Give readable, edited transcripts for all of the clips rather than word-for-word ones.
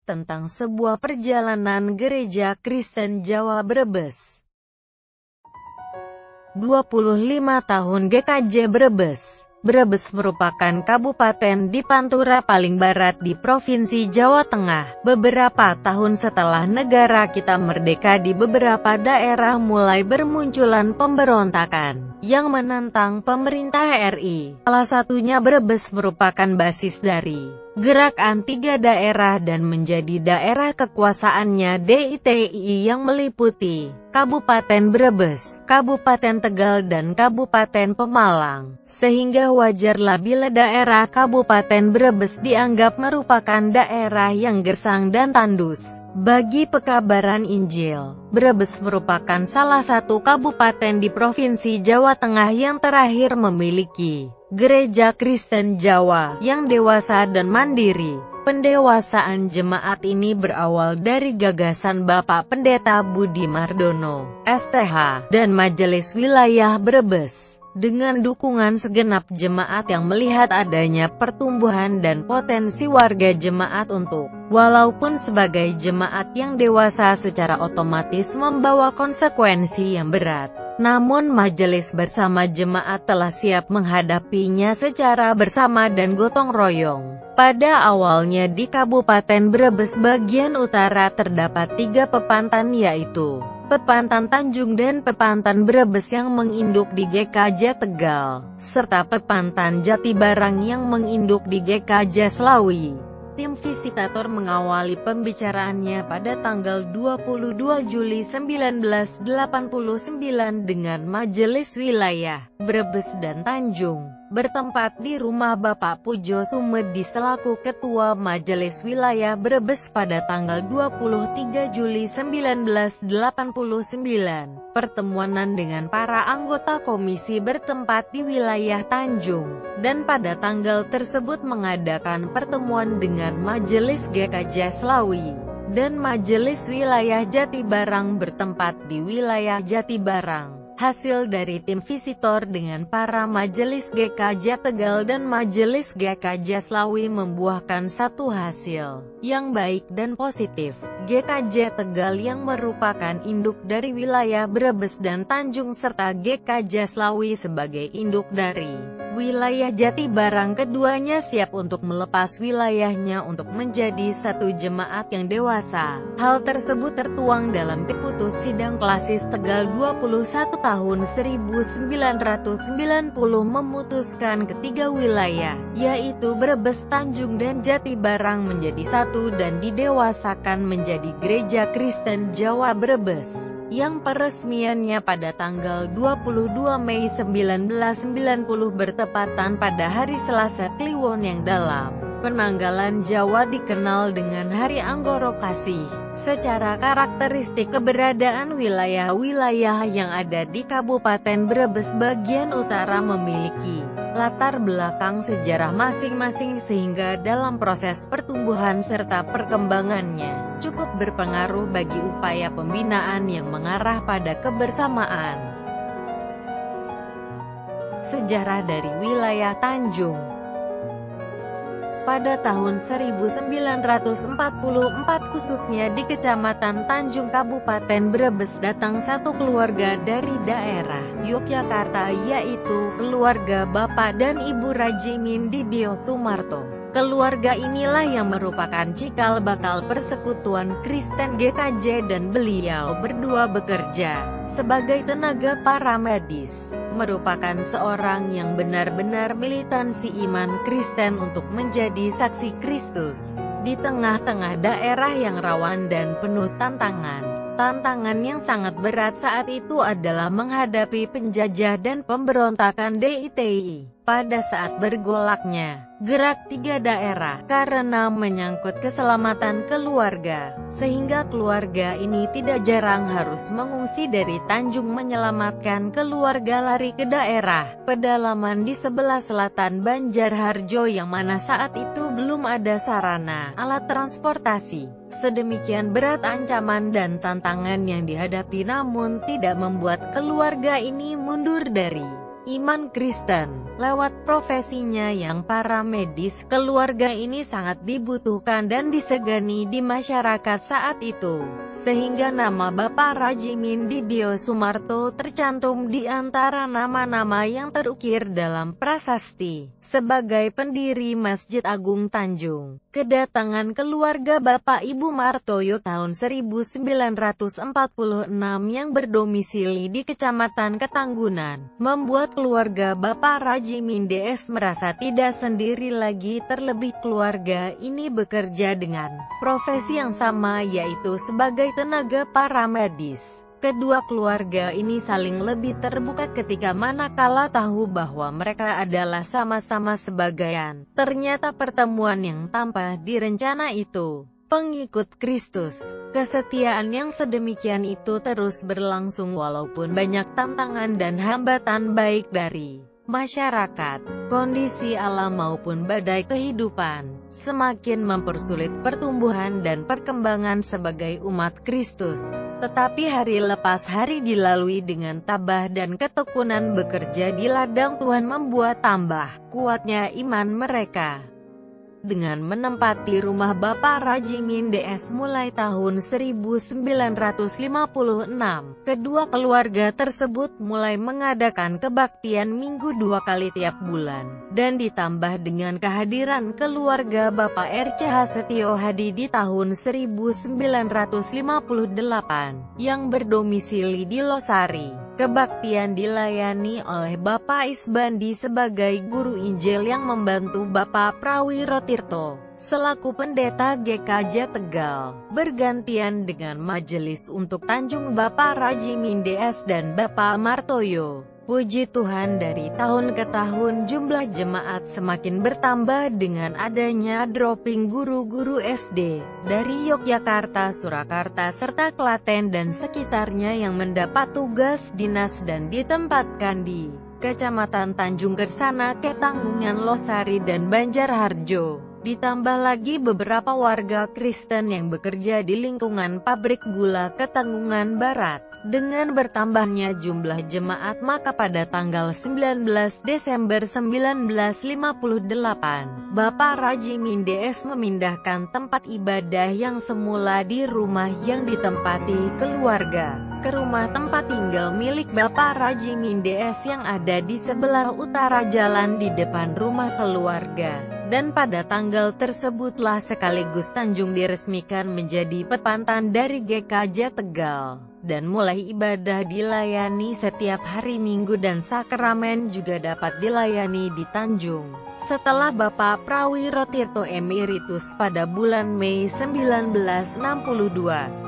tentang sebuah perjalanan gereja Kristen Jawa Brebes. 25 tahun GKJ Brebes. Brebes merupakan kabupaten di Pantura paling barat di Provinsi Jawa Tengah. Beberapa tahun setelah negara kita merdeka, di beberapa daerah mulai bermunculan pemberontakan yang menentang pemerintah RI. Salah satunya Brebes merupakan basis dari gerakan tiga daerah dan menjadi daerah kekuasaannya DITI yang meliputi Kabupaten Brebes, Kabupaten Tegal, dan Kabupaten Pemalang. Sehingga wajarlah bila daerah Kabupaten Brebes dianggap merupakan daerah yang gersang dan tandus bagi pekabaran Injil. Brebes merupakan salah satu kabupaten di Provinsi Jawa Tengah yang terakhir memiliki gereja Kristen Jawa yang dewasa dan mandiri. Pendewasaan jemaat ini berawal dari gagasan Bapak Pendeta Budi Mardono, STH, dan Majelis Wilayah Brebes, dengan dukungan segenap jemaat yang melihat adanya pertumbuhan dan potensi warga jemaat untuk, walaupun sebagai jemaat yang dewasa secara otomatis membawa konsekuensi yang berat. Namun majelis bersama jemaat telah siap menghadapinya secara bersama dan gotong royong. Pada awalnya di Kabupaten Brebes bagian utara terdapat 3 pepantan, yaitu Pepantan Tanjung dan Pepantan Brebes yang menginduk di GKJ Tegal, serta Pepantan Jatibarang yang menginduk di GKJ Slawi. Tim visitator mengawali pembicaraannya pada tanggal 22 Juli 1989 dengan Majelis Wilayah Brebes dan Tanjung, bertempat di rumah Bapak Pujo Sumedi selaku Ketua Majelis Wilayah Brebes pada tanggal 23 Juli 1989. Pertemuan dengan para anggota komisi bertempat di wilayah Tanjung, dan pada tanggal tersebut mengadakan pertemuan dengan Majelis GKJ Slawi dan Majelis Wilayah Jatibarang bertempat di wilayah Jatibarang. Hasil dari tim visitor dengan para Majelis GKJ Tegal dan Majelis GKJ Slawi membuahkan satu hasil yang baik dan positif. GKJ Tegal yang merupakan induk dari wilayah Brebes dan Tanjung serta GKJ Slawi sebagai induk dari wilayah Jatibarang, keduanya siap untuk melepas wilayahnya untuk menjadi satu jemaat yang dewasa. Hal tersebut tertuang dalam Keputus Sidang Klasis Tegal 21 tahun 1990 memutuskan ketiga wilayah, yaitu Brebes, Tanjung, dan Jatibarang menjadi satu dan didewasakan menjadi Gereja Kristen Jawa Brebes, yang peresmiannya pada tanggal 22 Mei 1990 bertepatan pada hari Selasa Kliwon yang dalam penanggalan Jawa dikenal dengan Hari Anggoro Kasih. Secara karakteristik keberadaan wilayah-wilayah yang ada di Kabupaten Brebes bagian utara memiliki latar belakang sejarah masing-masing sehingga dalam proses pertumbuhan serta perkembangannya cukup berpengaruh bagi upaya pembinaan yang mengarah pada kebersamaan. Sejarah dari wilayah Tanjung. Pada tahun 1944 khususnya di Kecamatan Tanjung Kabupaten Brebes datang satu keluarga dari daerah Yogyakarta, yaitu keluarga Bapak dan Ibu Rajimin Dibio Sumarto. Keluarga inilah yang merupakan cikal bakal persekutuan Kristen GKJ dan beliau berdua bekerja sebagai tenaga paramedis, merupakan seorang yang benar-benar militansi iman Kristen untuk menjadi saksi Kristus di tengah-tengah daerah yang rawan dan penuh tantangan. Tantangan yang sangat berat saat itu adalah menghadapi penjajah dan pemberontakan DITI. Pada saat bergolaknya gerak tiga daerah karena menyangkut keselamatan keluarga, sehingga keluarga ini tidak jarang harus mengungsi dari Tanjung menyelamatkan keluarga lari ke daerah pedalaman di sebelah selatan Banjarharjo yang mana saat itu belum ada sarana alat transportasi. Sedemikian berat ancaman dan tantangan yang dihadapi, namun tidak membuat keluarga ini mundur dari iman Kristen. Lewat profesinya yang para medis, keluarga ini sangat dibutuhkan dan disegani di masyarakat saat itu, sehingga nama Bapak Rajimin Dibyo Sumarto tercantum di antara nama-nama yang terukir dalam prasasti sebagai pendiri Masjid Agung Tanjung. Kedatangan keluarga Bapak Ibu Martoyo tahun 1946 yang berdomisili di Kecamatan Ketanggunan membuat keluarga Bapak Rajimin DS merasa tidak sendiri lagi, terlebih keluarga ini bekerja dengan profesi yang sama, yaitu sebagai tenaga paramedis. Kedua keluarga ini saling lebih terbuka ketika manakala tahu bahwa mereka adalah sama-sama sebagaian. Ternyata pertemuan yang tanpa direncana itu pengikut Kristus. Kesetiaan yang sedemikian itu terus berlangsung walaupun banyak tantangan dan hambatan baik dari masyarakat, kondisi alam maupun badai kehidupan, semakin mempersulit pertumbuhan dan perkembangan sebagai umat Kristus. Tetapi hari lepas hari dilalui dengan tabah dan ketekunan bekerja di ladang Tuhan membuat tambah kuatnya iman mereka. Dengan menempati rumah Bapak Rajimin DS mulai tahun 1956, kedua keluarga tersebut mulai mengadakan kebaktian minggu 2 kali tiap bulan, dan ditambah dengan kehadiran keluarga Bapak RCH Setio Hadi di tahun 1958, yang berdomisili di Losari. Kebaktian dilayani oleh Bapak Isbandi sebagai guru Injil yang membantu Bapak Prawiro Tirto selaku pendeta GKJ Tegal, bergantian dengan majelis untuk Tanjung Bapak Rajimin DS dan Bapak Martoyo. Puji Tuhan, dari tahun ke tahun jumlah jemaat semakin bertambah dengan adanya dropping guru-guru SD dari Yogyakarta, Surakarta, serta Klaten dan sekitarnya yang mendapat tugas dinas dan ditempatkan di Kecamatan Tanjung Kersana, Ketanggungan, Losari, dan Banjarharjo. Ditambah lagi beberapa warga Kristen yang bekerja di lingkungan pabrik gula Ketanggungan Barat. Dengan bertambahnya jumlah jemaat, maka pada tanggal 19 Desember 1958, Bapak Rajimin DS memindahkan tempat ibadah yang semula di rumah yang ditempati keluarga ke rumah tempat tinggal milik Bapak Rajimin DS yang ada di sebelah utara jalan di depan rumah keluarga. Dan pada tanggal tersebutlah sekaligus Tanjung diresmikan menjadi pepantan dari GKJ Tegal, dan mulai ibadah dilayani setiap hari Minggu dan sakramen juga dapat dilayani di Tanjung. Setelah Bapak Prawiro Tirto emeritus pada bulan Mei 1962,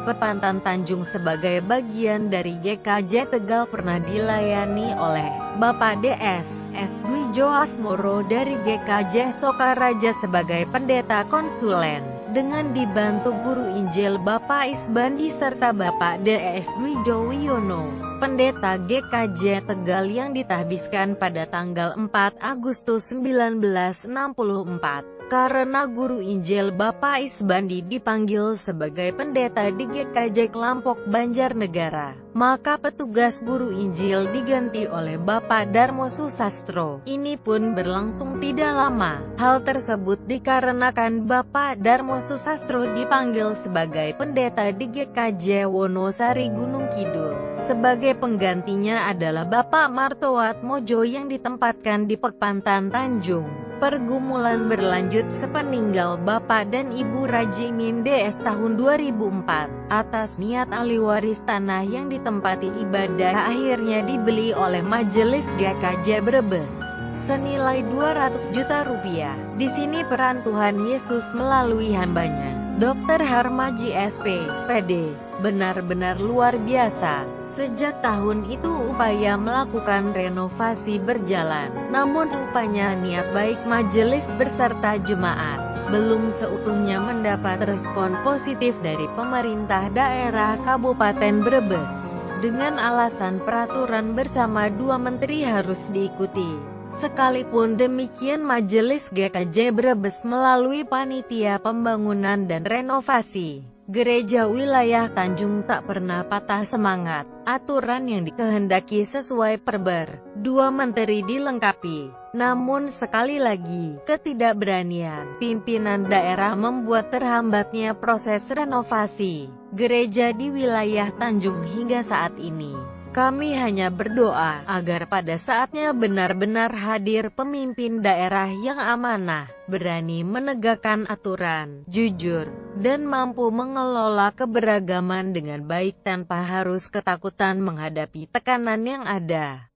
pepantan Tanjung sebagai bagian dari GKJ Tegal pernah dilayani oleh Bapak DS S. Dwijo Asmoro dari GKJ Sokaraja sebagai pendeta konsulen, dengan dibantu guru Injil Bapak Isbandi serta Bapak DS Dwijo Wiono, pendeta GKJ Tegal yang ditahbiskan pada tanggal 4 Agustus 1964. Karena guru Injil Bapak Isbandi dipanggil sebagai pendeta di GKJ Kelampok Banjarnegara, maka petugas guru Injil diganti oleh Bapak Darmo Susastro. Ini pun berlangsung tidak lama. Hal tersebut dikarenakan Bapak Darmo Susastro dipanggil sebagai pendeta di GKJ Wonosari Gunung Kidul. Sebagai penggantinya adalah Bapak Martowat Mojo yang ditempatkan di Pepantan Tanjung. Pergumulan berlanjut sepeninggal Bapak dan Ibu Rajimin DS tahun 2004. Atas niat ahli waris tanah yang ditempati ibadah akhirnya dibeli oleh Majelis GKJ Brebes senilai 200 juta rupiah. Di sini peran Tuhan Yesus melalui hambanya, Dr. Harmaji SP, PD, benar-benar luar biasa. Sejak tahun itu upaya melakukan renovasi berjalan, namun rupanya niat baik majelis beserta jemaat belum seutuhnya mendapat respon positif dari pemerintah daerah Kabupaten Brebes, dengan alasan peraturan bersama dua menteri harus diikuti. Sekalipun demikian Majelis GKJ Brebes melalui Panitia Pembangunan dan Renovasi Gereja Wilayah Tanjung tak pernah patah semangat. Aturan yang dikehendaki sesuai Perber 2 Menteri dilengkapi. Namun sekali lagi, ketidakberanian pimpinan daerah membuat terhambatnya proses renovasi gereja di wilayah Tanjung hingga saat ini. Kami hanya berdoa agar pada saatnya benar-benar hadir pemimpin daerah yang amanah, berani menegakkan aturan, jujur, dan mampu mengelola keberagaman dengan baik tanpa harus ketakutan menghadapi tekanan yang ada.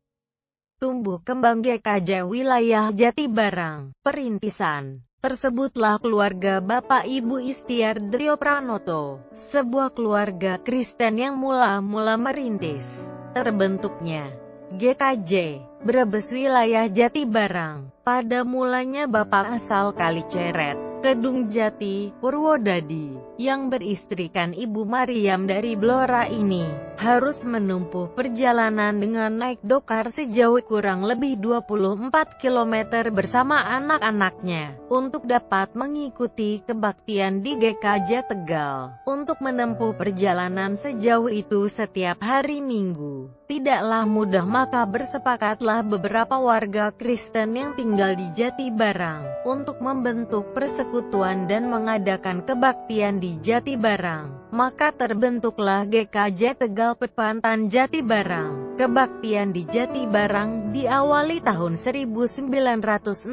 Tumbuh kembang GKJ Wilayah Jatibarang, Perintisan. Tersebutlah keluarga Bapak Ibu Istiar Drio Pranoto, sebuah keluarga Kristen yang mula-mula merintis terbentuknya GKJ Brebes Wilayah Jatibarang. Pada mulanya Bapak asal Kaliceret, Kedung Jati, Purwodadi, yang beristrikan Ibu Mariam dari Blora ini, harus menempuh perjalanan dengan naik dokar sejauh kurang lebih 24 km bersama anak-anaknya, untuk dapat mengikuti kebaktian di GKJ Tegal. Untuk menempuh perjalanan sejauh itu setiap hari Minggu, tidaklah mudah, maka bersepakatlah beberapa warga Kristen yang tinggal di Jatibarang, untuk membentuk persekutuan dan mengadakan kebaktian di Jatibarang. Maka terbentuklah GKJ Tegal Petpantan Jatibarang. Kebaktian di Jatibarang diawali tahun 1961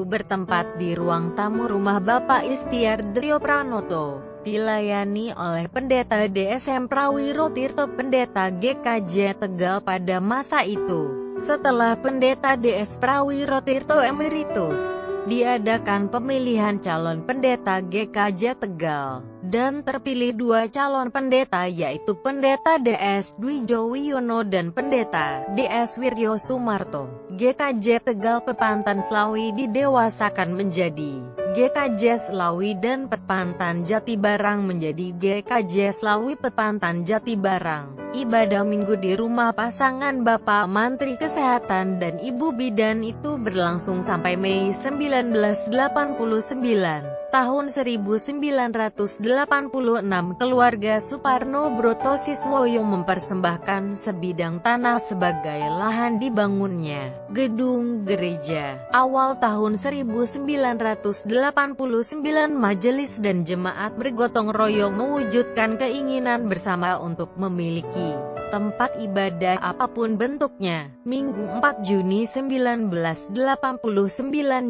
bertempat di ruang tamu rumah Bapak Istiar Drio Pranoto, dilayani oleh Pendeta DSM Prawiro Tirto, Pendeta GKJ Tegal pada masa itu. Setelah Pendeta DS Prawiro Tirto Emeritus, diadakan pemilihan calon pendeta GKJ Tegal, dan terpilih 2 calon pendeta, yaitu Pendeta DS Dwijo Wiono dan Pendeta DS Wiryo Sumarto. GKJ Tegal Pepantan Slawi didewasakan menjadi GKJ Slawi dan Petpantan Jatibarang menjadi GKJ Slawi Petpantan Jatibarang. Ibadah minggu di rumah pasangan Bapak Menteri Kesehatan dan Ibu Bidan itu berlangsung sampai Mei 1989. Tahun 1986 keluarga Suparno Broto Siswoyo mempersembahkan sebidang tanah sebagai lahan dibangunnya gedung gereja. Awal tahun 1989 majelis dan jemaat bergotong royong mewujudkan keinginan bersama untuk memiliki tempat ibadah apapun bentuknya. Minggu 4 Juni 1989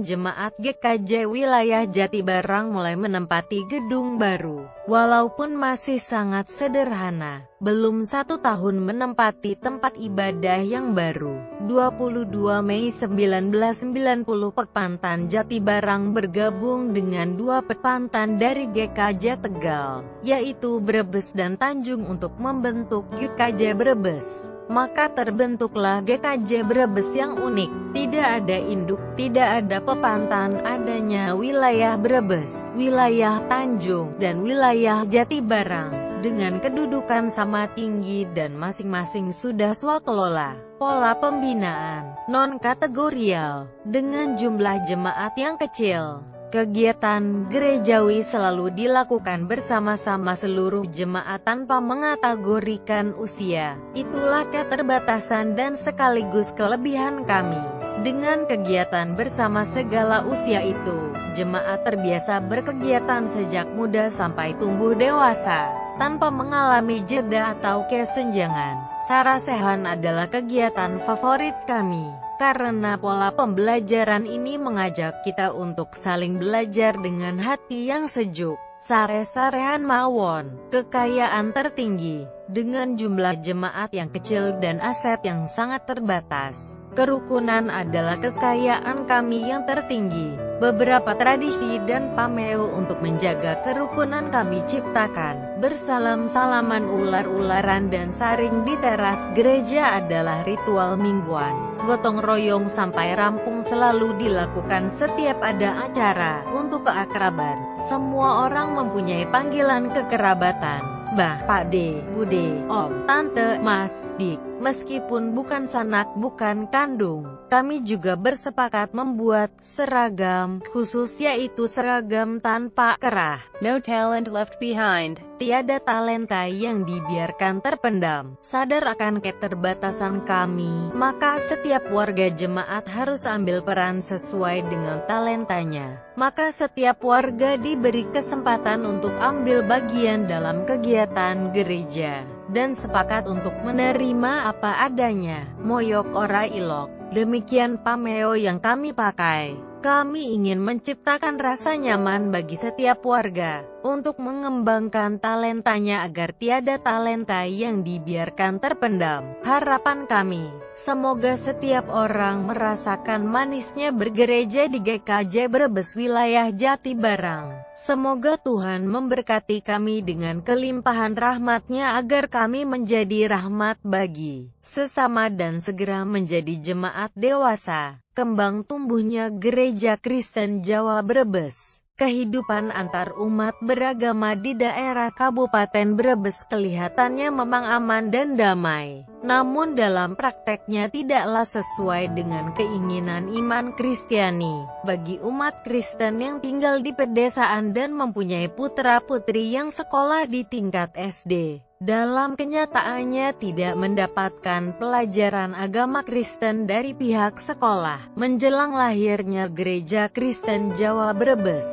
jemaat GKJ Wilayah Jatibarang mulai menempati gedung baru. Walaupun masih sangat sederhana, belum 1 tahun menempati tempat ibadah yang baru. 22 Mei 1990 Petpantan Jatibarang bergabung dengan 2 petpantan dari GKJ Tegal, yaitu Brebes dan Tanjung untuk membentuk GKJ Brebes. Maka terbentuklah GKJ Brebes yang unik. Tidak ada induk, tidak ada pepantan, adanya wilayah Brebes, wilayah Tanjung, dan wilayah Jatibarang, dengan kedudukan sama tinggi dan masing-masing sudah swakelola. Pola pembinaan non-kategorial, dengan jumlah jemaat yang kecil. Kegiatan gerejawi selalu dilakukan bersama-sama seluruh jemaat tanpa mengategorikan usia. Itulah keterbatasan dan sekaligus kelebihan kami. Dengan kegiatan bersama segala usia itu, jemaat terbiasa berkegiatan sejak muda sampai tumbuh dewasa, tanpa mengalami jeda atau kesenjangan. Sarasehan adalah kegiatan favorit kami. Karena pola pembelajaran ini mengajak kita untuk saling belajar dengan hati yang sejuk. Sare-sarehan mawon, kekayaan tertinggi, dengan jumlah jemaat yang kecil dan aset yang sangat terbatas. Kerukunan adalah kekayaan kami yang tertinggi. Beberapa tradisi dan pameo untuk menjaga kerukunan kami ciptakan. Bersalam-salaman ular-ularan dan saring di teras gereja adalah ritual mingguan. Gotong royong sampai rampung selalu dilakukan setiap ada acara. Untuk keakraban, semua orang mempunyai panggilan kekerabatan. Mbah, Pak D, Bude, Om, Tante, Mas, Dik. Meskipun bukan sanak bukan kandung, kami juga bersepakat membuat seragam khusus, yaitu seragam tanpa kerah. No talent left behind. Tiada talenta yang dibiarkan terpendam. Sadar akan keterbatasan kami, maka setiap warga jemaat harus ambil peran sesuai dengan talentanya. Maka setiap warga diberi kesempatan untuk ambil bagian dalam kegiatan gereja, dan sepakat untuk menerima apa adanya. Moyok ora ilok. Demikian pameo yang kami pakai. Kami ingin menciptakan rasa nyaman bagi setiap warga untuk mengembangkan talentanya agar tiada talenta yang dibiarkan terpendam. Harapan kami, semoga setiap orang merasakan manisnya bergereja di GKJ Brebes wilayah Jatibarang. Semoga Tuhan memberkati kami dengan kelimpahan rahmat-Nya agar kami menjadi rahmat bagi sesama dan segera menjadi jemaat dewasa. Kembang tumbuhnya Gereja Kristen Jawa Brebes. Kehidupan antar umat beragama di daerah Kabupaten Brebes kelihatannya memang aman dan damai. Namun dalam prakteknya tidaklah sesuai dengan keinginan iman Kristiani. Bagi umat Kristen yang tinggal di pedesaan dan mempunyai putra-putri yang sekolah di tingkat SD, dalam kenyataannya tidak mendapatkan pelajaran agama Kristen dari pihak sekolah. Menjelang lahirnya Gereja Kristen Jawa Brebes,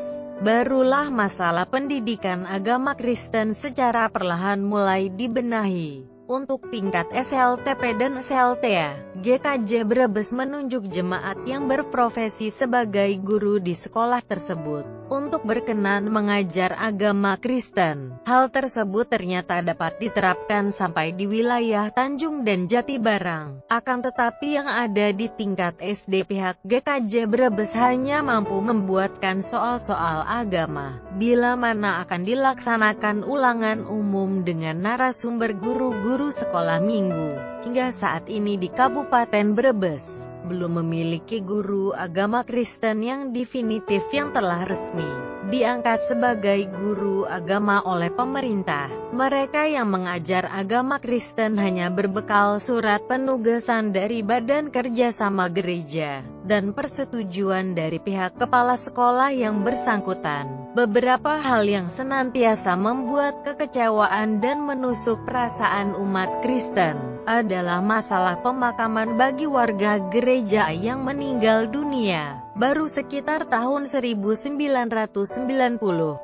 barulah masalah pendidikan agama Kristen secara perlahan mulai dibenahi. Untuk tingkat SLTP dan SLTA, GKJ Brebes menunjuk jemaat yang berprofesi sebagai guru di sekolah tersebut untuk berkenan mengajar agama Kristen. Hal tersebut ternyata dapat diterapkan sampai di wilayah Tanjung dan Jatibarang. Akan tetapi yang ada di tingkat SD, pihak GKJ Brebes hanya mampu membuatkan soal-soal agama, bila mana akan dilaksanakan ulangan umum dengan narasumber guru-guru sekolah minggu. Hingga saat ini di Kabupaten Brebes belum memiliki guru agama Kristen yang definitif yang telah resmi diangkat sebagai guru agama oleh pemerintah. Mereka yang mengajar agama Kristen hanya berbekal surat penugasan dari Badan Kerjasama Gereja dan persetujuan dari pihak kepala sekolah yang bersangkutan. Beberapa hal yang senantiasa membuat kekecewaan dan menusuk perasaan umat Kristen adalah masalah pemakaman bagi warga gereja yang meninggal dunia. Baru sekitar tahun 1990,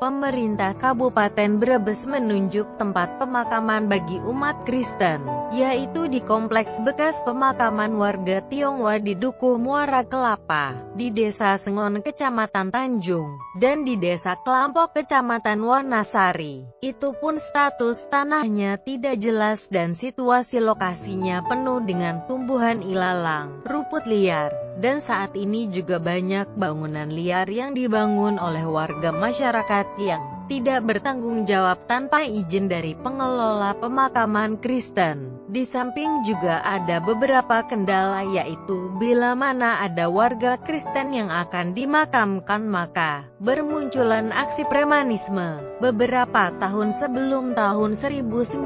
pemerintah Kabupaten Brebes menunjuk tempat pemakaman bagi umat Kristen, yaitu di Kompleks Bekas Pemakaman Warga Tionghoa di Dukuh Muara Kelapa, di Desa Sengon Kecamatan Tanjung, dan di Desa Kelampok Kecamatan Wanasari. Itu pun status tanahnya tidak jelas dan situasi lokasinya penuh dengan tumbuhan ilalang, rumput liar. Dan saat ini juga banyak bangunan liar yang dibangun oleh warga masyarakat yang tidak bertanggung jawab tanpa izin dari pengelola pemakaman Kristen. Di samping juga ada beberapa kendala, yaitu bila mana ada warga Kristen yang akan dimakamkan maka bermunculan aksi premanisme. Beberapa tahun sebelum tahun 1990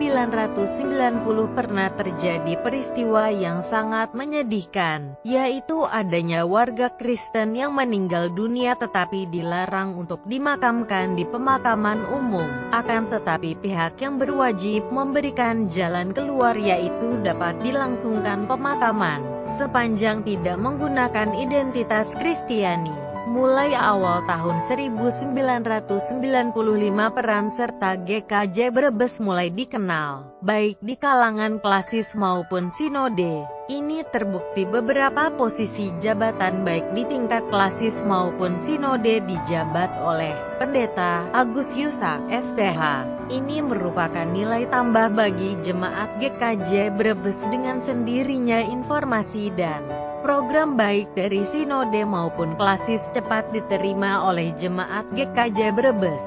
pernah terjadi peristiwa yang sangat menyedihkan, yaitu adanya warga Kristen yang meninggal dunia tetapi dilarang untuk dimakamkan di pemakaman umum. Akan tetapi pihak yang berwajib memberikan jalan keluar, yaitu dapat dilangsungkan pemakaman sepanjang tidak menggunakan identitas Kristiani. Mulai awal tahun 1995 peran serta GKJ Brebes mulai dikenal, baik di kalangan klasis maupun sinode. Ini terbukti beberapa posisi jabatan baik di tingkat klasis maupun sinode dijabat oleh Pendeta Agus Yusak, STH. Ini merupakan nilai tambah bagi jemaat GKJ Brebes. Dengan sendirinya informasi dan program baik dari sinode maupun klasis cepat diterima oleh jemaat GKJ Brebes.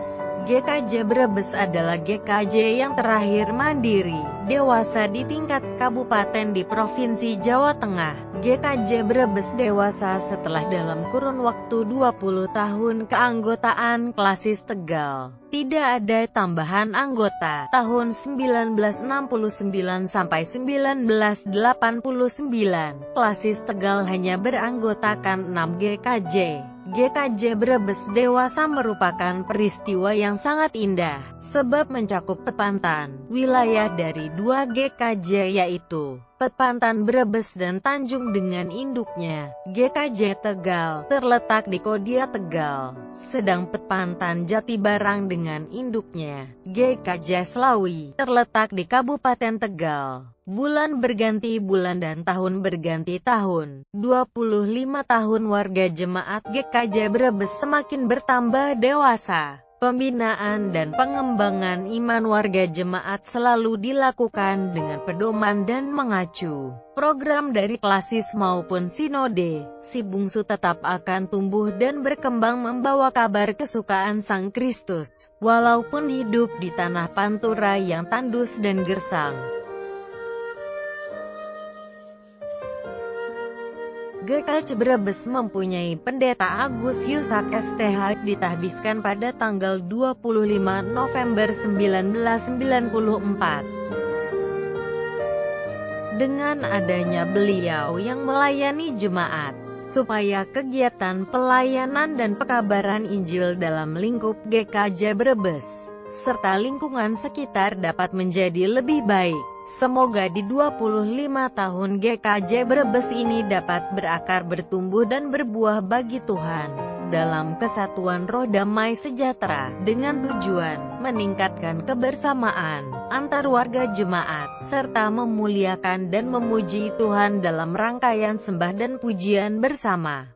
GKJ Brebes adalah GKJ yang terakhir mandiri, dewasa di tingkat kabupaten di Provinsi Jawa Tengah. GKJ Brebes dewasa setelah dalam kurun waktu 20 tahun keanggotaan Klasis Tegal. Tidak ada tambahan anggota. Tahun 1969 sampai 1989, Klasis Tegal hanya beranggotakan 6 GKJ. GKJ Brebes dewasa merupakan peristiwa yang sangat indah, sebab mencakup Pepantan, wilayah dari 2 GKJ yaitu Pepantan Brebes dan Tanjung dengan induknya. GKJ Tegal terletak di Kodia Tegal, sedang Pepantan Jatibarang dengan induknya, GKJ Slawi, terletak di Kabupaten Tegal. Bulan berganti bulan dan tahun berganti tahun. 25 tahun warga jemaat GKJ Brebes semakin bertambah dewasa. Pembinaan dan pengembangan iman warga jemaat selalu dilakukan dengan pedoman dan mengacu program dari Klasis maupun Sinode. Si bungsu tetap akan tumbuh dan berkembang membawa kabar kesukaan Sang Kristus, walaupun hidup di tanah Pantura yang tandus dan gersang. GKJ Brebes mempunyai Pendeta Agus Yusak STH, ditahbiskan pada tanggal 25 November 1994. Dengan adanya beliau yang melayani jemaat, supaya kegiatan pelayanan dan pekabaran Injil dalam lingkup GKJ Brebes, serta lingkungan sekitar dapat menjadi lebih baik. Semoga di 25 tahun GKJ Brebes ini dapat berakar, bertumbuh dan berbuah bagi Tuhan, dalam kesatuan roh damai sejahtera, dengan tujuan meningkatkan kebersamaan antar warga jemaat, serta memuliakan dan memuji Tuhan dalam rangkaian sembah dan pujian bersama.